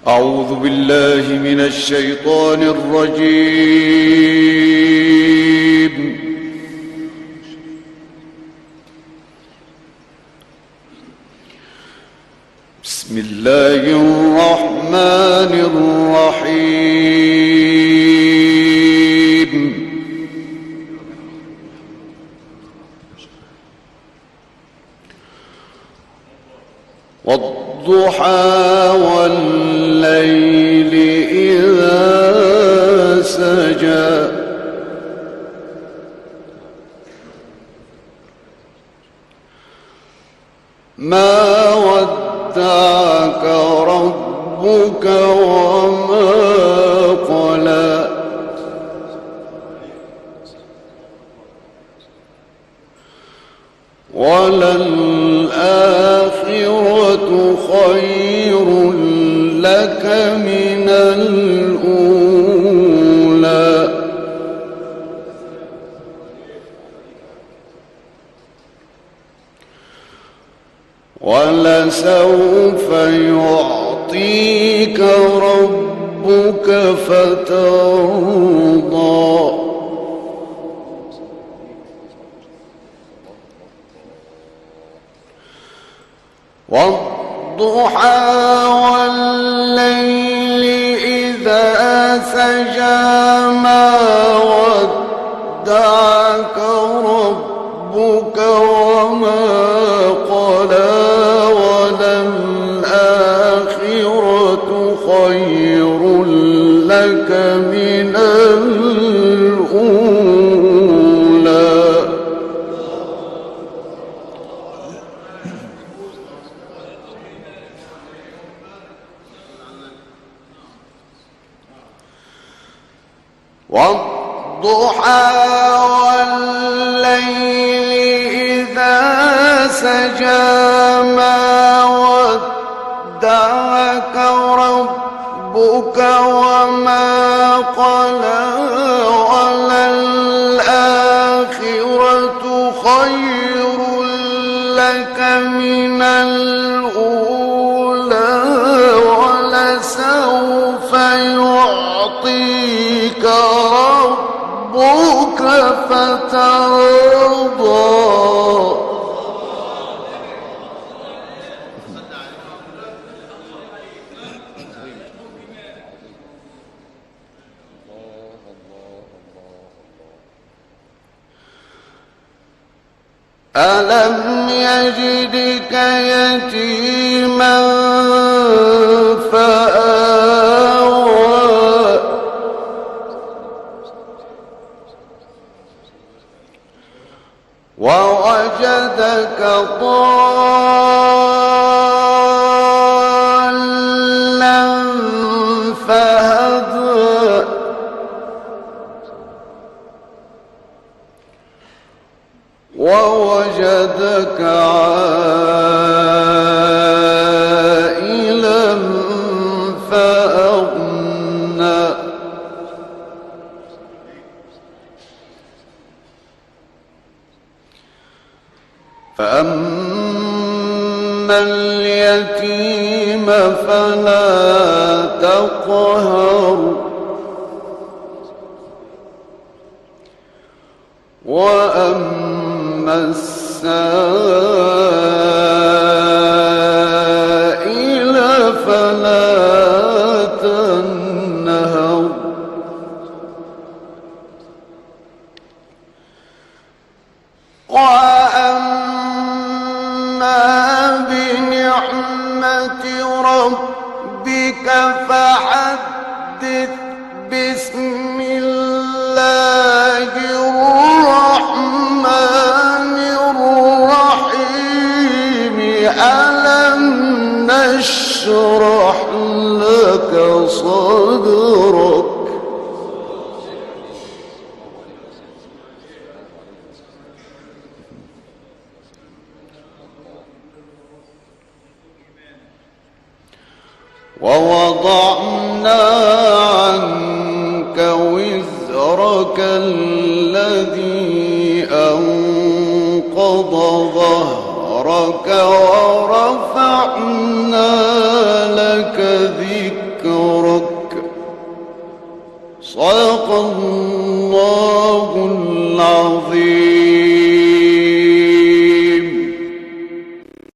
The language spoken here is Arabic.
أعوذ بالله من الشيطان الرجيم. بسم الله الرحمن الرحيم. والضحى والليل إذا سجى ما ودعك ربك وما قلى وللآخرة خير لك من الأولى ولسوف يعطيك ربك فترضى والضحى والليل إذا سجى ما ودعك ربك وما قلى وللآخرة خير لك من الأولى والضحى والليل إذا سجى ما ودعك ربك وما قلى وللآخرة خير لك من الأولى ولسوف يعطيك ربك فترضى ألم يجدك يتيما فآوى ووجدك ضالا فهدى ووجدك عائلا فأغنى فأما اليتيم فلا تقهر وأما السائل فلا تنهر وأما بنعمة ربك فحدث بسم الله الرحمن الرحيم ألم نشرح لك صدرك ووضعنا عنك وزرك الذي أنقض ظهرك ورفعنا لك ذكرك صدق الله